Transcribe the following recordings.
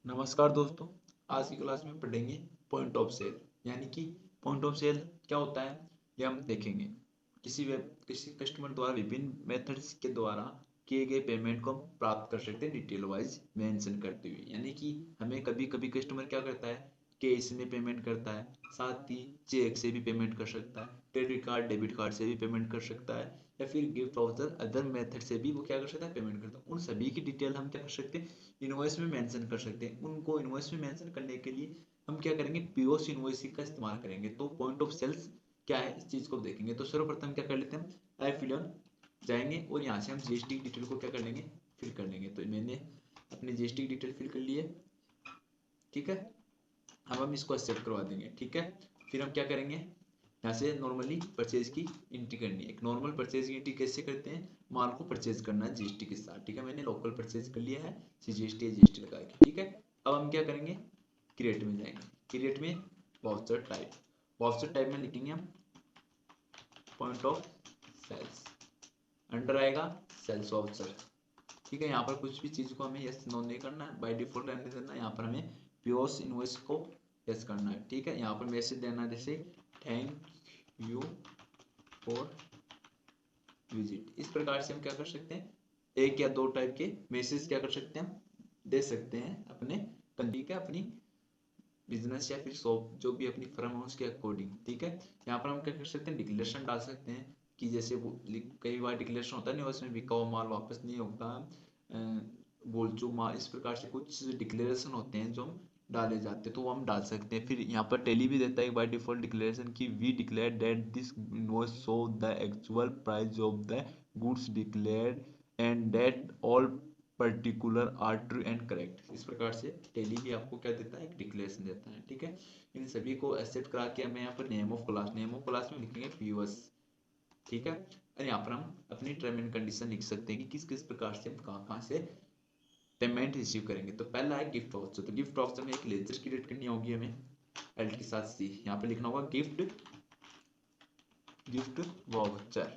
नमस्कार दोस्तों। आज की क्लास में पढ़ेंगे पॉइंट ऑफ सेल। यानी कि पॉइंट ऑफ सेल क्या होता है ये हम देखेंगे। किसी कस्टमर द्वारा विभिन्न मेथड्स के द्वारा किए गए पेमेंट को हम प्राप्त कर सकते हैं डिटेल वाइज मेंशन करते हुए। यानी कि हमें कभी कभी कस्टमर क्या करता है, कैश में पेमेंट करता है, साथ ही चेक से भी पेमेंट कर सकता है, क्रेडिट कार्ड डेबिट कार्ड से भी पेमेंट कर सकता है, या फिर गिफ्ट वाउचर अदर मेथड से भी वो क्या कर सकता है, पेमेंट करता है। उन सभी की डिटेल हम क्या कर सकते हैं, इनवॉइस में मेंशन कर सकते हैं। उनको इनवॉइस में मेंशन करने के लिए हम क्या करेंगे, पीओस इनवॉइसिंग का इस्तेमाल करेंगे। तो पॉइंट ऑफ सेल्स क्या है इस चीज को देखेंगे। तो सर्वप्रथम क्या कर लेते हैं, आई फिल जाएंगे और यहाँ से हम जीएसटी की डिटेल को क्या कर लेंगे, फिल कर लेंगे। तो मैंने अपनी जीएसटी की डिटेल फिल कर ली है, ठीक है। अब हम इसको एक्सेप्ट करवा देंगे, ठीक है। फिर हम क्या करेंगे, यहाँ से नॉर्मली परचेज की एंट्री करनी है। एक नॉर्मल परचेज की एंट्री कैसे करते हैं, माल को परचेज करना है जीएसटी के साथ, ठीक है। मैंने लोकल परचेज कर लिया है, जीएसटी लगा के, ठीक है। अब हम क्या करेंगे, क्रिएट में जाएंगे। क्रिएट में वाउचर टाइप में लिखेंगे हम पॉइंट ऑफ सेल्स, अंडर आएगा सेल्स वाउचर, ठीक है। यहाँ पर कुछ भी चीज को हमें यस नो नहीं करना है, बाय डिफॉल्ट रहने देना है। यहाँ पर हमें पीओस इनवॉइस को यस करना है, ठीक है। यहाँ पर मैसेज देना है जैसे थैंक यू फॉर विजिट। इस प्रकार से हम क्या कर सकते हैं, एक या दो टाइप के मैसेज क्या कर सकते हैं, हम दे सकते हैं अपने कंपनी के, अपनी बिजनेस या फिर शॉप जो भी अपनी फर्म है उसके अकॉर्डिंग, ठीक है। यहाँ पर हम क्या कर सकते हैं, डिक्लेरेशन डाल सकते हैं कि जैसे वो कई बार डिक्लेरेशन होता है नहीं, उसमें बिका हुआ माल वापस नहीं होगा, बोलचू माल, इस प्रकार से कुछ डिक्लेरेशन होते हैं जो हम डाले जाते हैं, तो वो हम डाल सकते हैं। फिर यहाँ पर टेली भी देता है बाय डिफॉल्ट डिक्लेरेशन की we declare that this invoice show the actual price of the goods declared and that all particular are true and correct. इस प्रकार से टेली भी आपको क्या देता है, एक डिक्लेरेशन देता है, ठीक है। इन सभी को एक्सेप्ट करा के हमें यहाँ पर नेम ऑफ क्लास में लिखेंगे पीओएस, ठीक है। और यहाँ पर हम अपनी टर्म एंड कंडीशन लिख सकते हैं कि किस किस प्रकार से हम कहाँ कहाँ से पेमेंट रिसीव करेंगे। तो पहला है गिफ्ट वाउचर। तो गिफ्ट वाउचर में एक लेजर क्रिएट करनी होगी हमें, एल के साथ सी। यहाँ पर लिखना होगा gift gift voucher.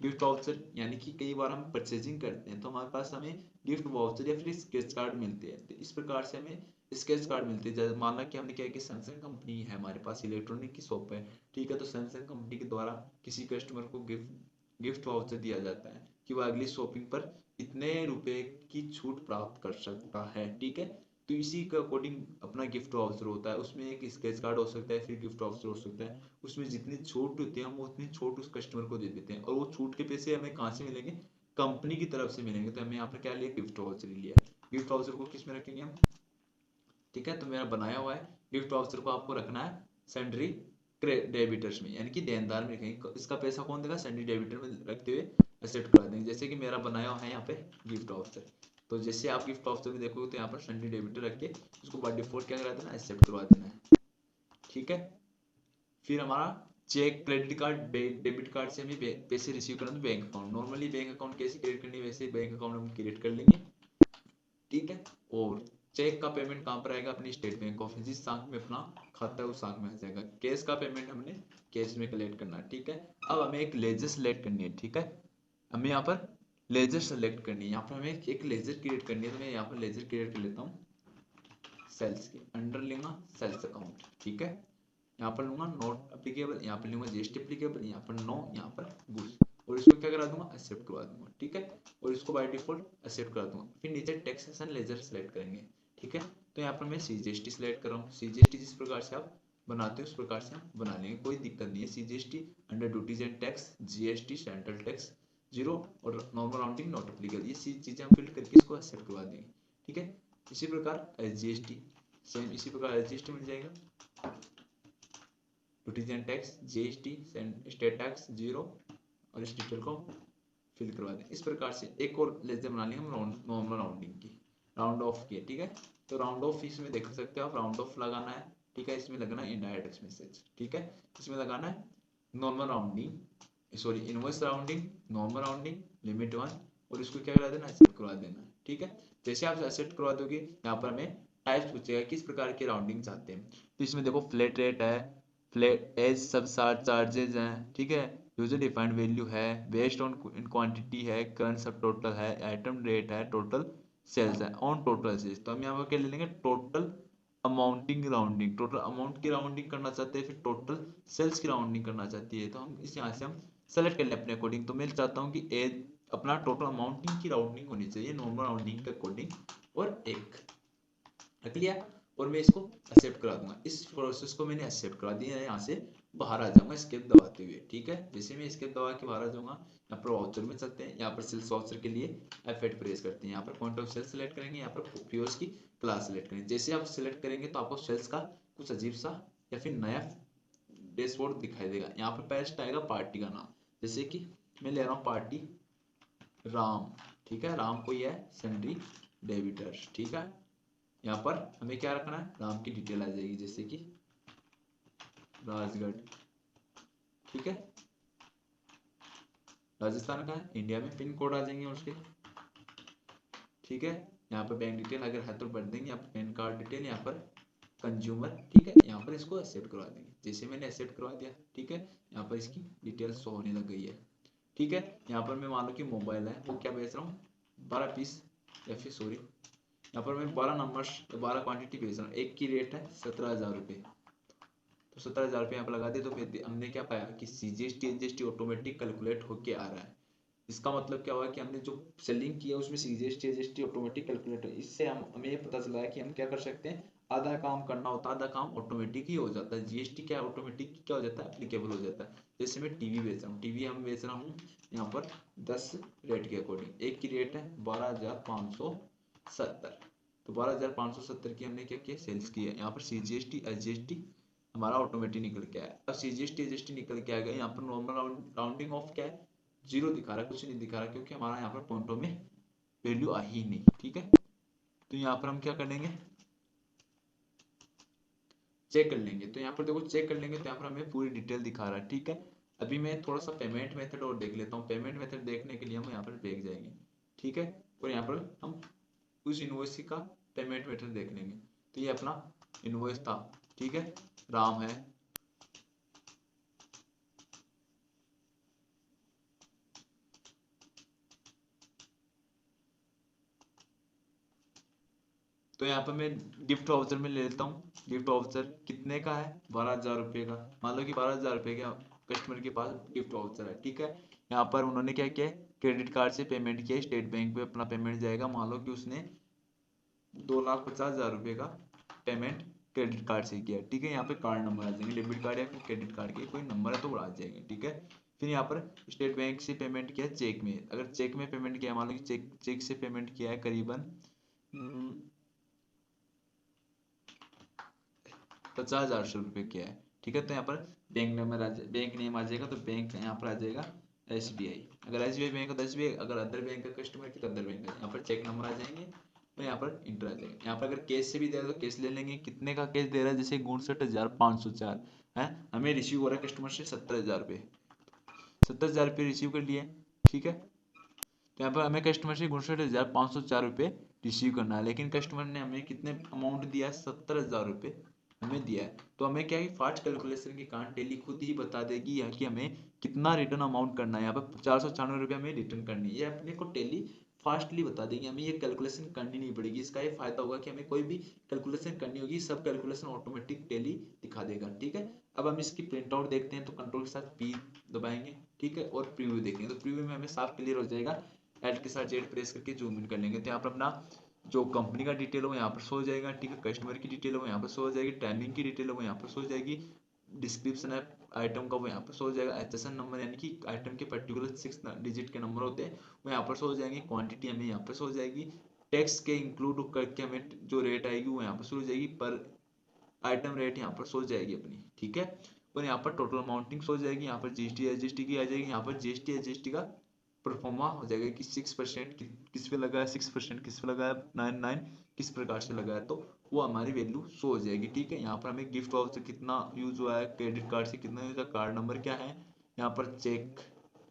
Gift voucher यानी कि कई बार हम परचेजिंग करते हैं तो हमारे पास हमें गिफ्ट वाउचर या फिर स्केच कार्ड मिलते हैं। तो इस प्रकार से हमें स्केच कार्ड मिलते हैं। जैसे माना कि हमने क्या है कि सैमसंग कंपनी है, हमारे पास इलेक्ट्रॉनिक की शॉप है, ठीक है। तो सैमसंग कंपनी के द्वारा किसी कस्टमर को गिफ्ट वाउचर दिया जाता है कि वह अगली शॉपिंग पर इतने रुपए की छूट प्राप्त कर सकता है, ठीक है। तो इसी के अकॉर्डिंग अपना गिफ्ट वाउचर होता है। उसमें एक स्केच कार्ड हो सकता है, फिर गिफ्ट वाउचर हो सकता है। उसमें जितनी छूट होती है हम उतनी छूट उस कस्टमर को दे देते हैं, और वो छूट के पैसे हमें कहाँ से मिलेंगे, कंपनी की तरफ से मिलेंगे। तो हमें यहाँ पर क्या लिया, गिफ्ट वाउचर लिया। गिफ्ट वाउचर को किस में रखेंगे हम, ठीक है। तो मेरा बनाया हुआ है, गिफ्ट वाउचर को आपको रखना है सेंड्री डेबिटर्स में, यानी कि देनदार में रखेंगे। इसका पैसा कौन देगा, सेंड्री डेबिटर में रखते हुए एक्सेप्ट करा देंगे। जैसे कि मेरा बनाया हुआ है यहाँ पे गिफ्ट वाउचर, तो जैसे आप गिफ्ट वाउचर में देखोगे तो यहाँ पर सेंड्री डेबिटर रख के उसको बाय डिफॉल्ट क्या करा देना, एक्सेप्ट करवा देना है, ठीक है। फिर हमारा cheque credit card debit card से हमें पैसे रिसीव करना, तो bank account, normally bank account कैसे क्रिएट करनी है वैसे बैंक अकाउंट हम क्रिएट कर लेंगे, ठीक है। और चेक का पेमेंट कहाँ पर आएगा, अपनी स्टेट बैंक ऑफ, जिस शाख में अपना खाता है उस शाख में आ जाएगा। कैश का पेमेंट हमने कैश में कलेक्ट करना है, ठीक है। अब हमें एक लेजर सेलेक्ट करनी है, ठीक है। हमें यहाँ पर लेजर सेलेक्ट करनी है, यहाँ पर हमें एक लेजर क्रिएट करनी है। तो मैं यहाँ पर लेजर क्रिएट कर लेता हूँ, सेल्स के अंडर लूंगा सेल्स अकाउंट, ठीक है। यहाँ पर लूंगा नॉट अप्लीकेबल, यहाँ पर लूंगा जीएसटी अप्लीकेबल, यहाँ पर नो, यहाँ पर गुड्स, और इसको क्या करा दूंगा, एक्सेप्ट करवा दूंगा, ठीक है। और इसको बाय डिफॉल्ट एक्सेप्ट करा दूंगा। फिर नीचे टैक्सेशन लेजर सेलेक्ट करेंगे, ठीक है। तो यहाँ पर मैं सीजीएसटी सेलेक्ट कर रहा हूँ। सीजीएसटी जिस प्रकार से आप बनाते हो उस प्रकार से हम बना लेंगे, कोई दिक्कत नहीं है। CGST under duties and tax, GST central tax zero, और नॉर्मल राउंडिंग नॉट अप्लीकेबल, ये चीजें हम फिल करके इसको एक्सेप्ट करवा देंगे, ठीक है। इसी प्रकार एसजीएसटी, सेम इसी प्रकार एसजीएसटी मिल जाएगा, duties and tax, GST, state tax zero, और इस डिटेल को फिल करवा दें। इस प्रकार से एक और लेजर बना लिया हम नॉर्मल राउंडिंग की, राउंड ऑफ की, ठीक है। तो राउंड ऑफ इसमें देख सकते हो आप, राउंड ऑफ लगाना है, ठीक है। इसमें लगना है इनडायरेक्ट मैसेज, ठीक है। इसमें लगाना है normal rounding, sorry inverse rounding, normal rounding, limit one, और इसको क्या करा देना, एक्सेप्ट करवा देना, ठीक है। जैसे आप एक्सेप्ट करवा दोगे यहाँ पर हमें टाइप्स पूछेगा किस प्रकार की राउंडिंग चाहते हैं। तो इसमें देखो फ्लैट रेट है, फ्लैट एज सब चार्जेज हैं, ठीक है। यूजर डिफाइंड वैल्यू है, बेस्ड ऑन क्वांटिटी है, करंट सब टोटल है, आइटम रेट है, टोटल सेल्स है ऑन टोटल सेल्स। तो हम यहाँ पर क्या ले लेंगे, total amounting rounding, total amount की राउंडिंग करना चाहते हैं, फिर टोटल सेल्स की राउंडिंग करना चाहती है। तो हम इस यहाँ से हम सेलेक्ट कर लें अपने अकॉर्डिंग। तो मैं चाहता हूँ कि एज अपना टोटल अमाउंटिंग की राउंडिंग होनी चाहिए नॉर्मल राउंडिंग के अकॉर्डिंग, और एक रख लिया, और मैं इसको एक्सेप्ट करा दूंगा। इस प्रोसेस को मैंने एक्सेप्ट करा दिया, यहाँ से बाहर आ जाऊंगा एस्केप दबाते हुए। ठीक है, जैसे मैं एस्केप दबा के बाहर आ जाऊंगा, यहाँ पर वाउचर में चलते हैं। यहाँ पर सेल्स वाउचर के लिए F8 प्रेस करते हैं, यहाँ पर पॉइंट ऑफ सेल सेलेक्ट करेंगे, यहाँ पर पीओएस की क्लास सेलेक्ट करेंगे। जैसे आप सेलेक्ट करेंगे तो आपको सेल्स का कुछ अजीब सा या फिर नया डैशबोर्ड दिखाई देगा। यहाँ पर पहले आएगा पार्टी का नाम, जैसे कि मैं ले रहा हूँ पार्टी राम। ठीक है, राम कोई है सन्ड्री डेबिटर। ठीक है, यहाँ पर हमें क्या रखना है, राम की डिटेल आ जाएगी, जैसे कि राजगढ़। ठीक है, राजस्थान का है, इंडिया में पिन कोड आ जाएंगे उसके। ठीक है, यहाँ पर बैंक डिटेल अगर है तो भर देंगे, यहाँ पर पैन कार्ड डिटेल, यहाँ पर कंज्यूमर। ठीक है, यहाँ पर इसको एक्सेप्ट करवा देंगे, जैसे मैंने एक्सेप्ट करवा दिया। ठीक है, यहाँ पर इसकी डिटेल शो होने लग गई है। ठीक है, यहाँ पर मैं मान लो कि मोबाइल है, वो क्या बेच रहा हूँ 12 पीस, या फिर सॉरी यहाँ पर मैं 12 नंबर 12 क्वांटिटी बेच रहा हूँ। एक की रेट है 17,000 रुपये, तो 17,000 रुपये यहाँ पर लगा दिए। तो फिर हमने क्या पाया कि CGST NGST ऑटोमेटिक कैलकुलेट होके आ रहा है। इसका मतलब क्या हुआ कि हमने जो सेलिंग किया उसमें CGST NGST ऑटोमेटिक कैलकुलेट है। इससे हम हमें ये पता चला है कि हम क्या कर सकते हैं, आधा काम करना होता है, आधा काम ऑटोमेटिक ही हो जाता है। जीएसटी क्या ऑटोमेटिक क्या हो जाता है, एप्लीकेबल हो जाता है। जैसे मैं टीवी बेच रहा हूँ, टीवी हम बेच रहा हूँ यहाँ पर 10 रेट के अकॉर्डिंग। एक की रेट है 12,570, तो 12,570 की हमने क्या किया, सेल्स की है। यहाँ पर CGST SGST हमारा ऑटोमेटिक निकल के आया। अब CGST SGST निकल के आ गया, यहाँ पर नॉर्मल राउंडिंग ऑफ क्या है, जीरो दिखा रहा है, कुछ नहीं दिखा रहा, क्योंकि हमारा यहाँ पर पॉइंटों में वैल्यू आ ही नहीं। ठीक है, तो यहाँ पर हम क्या कर लेंगे, चेक कर लेंगे। तो यहाँ पर देखो चेक कर लेंगे, तो यहाँ पर हमें पूरी डिटेल दिखा रहा है। ठीक है, अभी मैं थोड़ा सा पेमेंट मेथड और देख लेता हूँ। पेमेंट मेथड देखने के लिए हम यहाँ पर बैक जाएंगे। ठीक है, और यहाँ पर हम उस इनवॉइस का पेमेंट मेथड देख लेंगे। तो ये अपना इनवॉइस था। ठीक है, राम है, तो यहाँ पर मैं गिफ्ट वाउचर में ले लेता हूँ। गिफ्ट वाउचर कितने का है, 12,000 रुपये का। मान लो कि 12,000 रुपये का कस्टमर के पास गिफ्ट वाउचर है। ठीक है, यहाँ पर उन्होंने क्या किया, क्रेडिट कार्ड से पेमेंट किया, स्टेट बैंक पे अपना पेमेंट जाएगा। मान लो कि उसने 2,50,000 रुपये का पेमेंट क्रेडिट कार्ड से किया। ठीक है, यहाँ पे कार्ड नंबर आ जाएंगे, डेबिट कार्ड या फिर क्रेडिट कार्ड के कोई नंबर है तो वो आ जाएंगे। ठीक है, फिर यहाँ पर स्टेट बैंक से पेमेंट किया चेक में। अगर चेक में पेमेंट किया, मान लो कि चेक से पेमेंट किया है करीबन 50,000 रुपये किया है। ठीक है, तो यहाँ पर बैंक नंबर बैंक नेम आ जाएगा, तो बैंक यहाँ पर आ जाएगा SBI। अगर SBI बैंक है तो SBI, अगर अदर बैंक का कस्टमर है तो अदर बैंक है। यहाँ पर चेक नंबर आ जाएंगे, तो यहाँ पर इंटर आ जाएगा। यहाँ पर अगर कैश से भी दे रहा है तो कैश ले लेंगे। कितने का कैश दे रहा है, जैसे 59,504 है, हमें रिसीव हो रहा है कस्टमर से 70,000 रुपये, 70,000 रुपये रिसीव कर लिए। ठीक है, तो यहाँ पर हमें कस्टमर से 59,504 रुपये रिसीव करना है, लेकिन कस्टमर ने हमें कितने अमाउंट दिया है, 70,000 रुपये हमें दिया है। तो हमें क्या है, फास्ट कैलकुलेशन के कारण टेली खुद ही बता देगी यहाँ कि हमें कितना रिटर्न अमाउंट करना है। यहाँ पर 496 रुपये हमें रिटर्न करनी है, ये अपने को टेली फास्टली बता देगी, हमें ये कैलकुलेशन करनी नहीं पड़ेगी। इसका ये फायदा होगा कि हमें कोई भी कैलकुलेशन करनी होगी, सब कैलकुलेशन ऑटोमेटिक टेली दिखा देगा। ठीक है, अब हम इसकी प्रिंट आउट देखते हैं, तो कंट्रोल के साथ P दबाएंगे। ठीक है, और प्रीव्यू देखेंगे, तो प्रीव्यू में हमें साफ क्लियर हो जाएगा। एड के साथ जेड प्रेस करके जूम इन कर लेंगे, तो यहाँ पर अपना जो कंपनी का डिटेल हो यहाँ पर शो हो जाएगा। ठीक है, कस्टमर की डिटेल हो यहाँ पर शो हो जाएगी, टाइमिंग की डिटेल हो यहाँ पर शो हो जाएगी, डिस्क्रिप्शन है आइटम का वो यहाँ पर शो हो जाएगा, HSN नंबर यानी कि आइटम के पर्टिकुलर 6 डिजिट के नंबर होते हैं वो यहाँ पर शो हो जाएंगे, क्वांटिटी हमें यहाँ पर शो हो जाएगी, टैक्स के इंक्लूड करके हमें जो रेट आएगी वो यहाँ पर शो हो जाएगी, पर आइटम रेट यहाँ पर शो हो जाएगी अपनी। ठीक है, और यहाँ पर टोटल अमाउंटिंग शो हो जाएगी, यहाँ पर GST SGST की आ जाएगी, यहाँ पर GST SGST का परफॉर्मा हो जाएगा कि 6% किस पे लगा है, 6% किस पे लगा है, 99 किस प्रकार से लगा है, तो वो हमारी वैल्यू शो हो जाएगी। ठीक है, यहाँ पर हमें गिफ्ट वाउचर कितना यूज हुआ है, क्रेडिट कार्ड से कितना यूज है, कार्ड नंबर क्या है, यहाँ पर चेक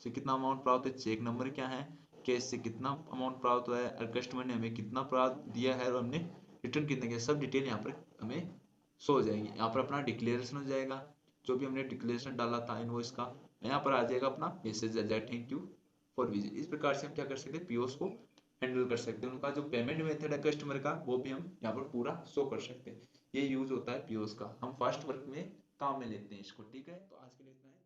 से कितना अमाउंट प्राप्त है, चेक नंबर क्या है, कैश से कितना अमाउंट प्राप्त हुआ है, और कस्टमर ने हमें कितना प्राप्त दिया है, और हमने रिटर्न कितना किया, सब डिटेल यहाँ पर हमें शो हो जाएगी। यहाँ पर अपना डिक्लेरेशन हो जाएगा, जो भी हमने डिक्लेरेशन डाला था इनवॉइस का, यहाँ पर आ जाएगा अपना मैसेज आ जाएगा, थैंक यू फॉर विजिट। इस प्रकार से हम क्या कर सकते हैं, पीओस को हैंडल कर सकते हैं, उनका जो पेमेंट मेथड है कस्टमर का वो भी हम यहाँ पर पूरा शो कर सकते हैं। ये यूज होता है पीओस का, हम फास्ट वर्क में काम में लेते हैं इसको। ठीक है, तो आज के लिए इतना है।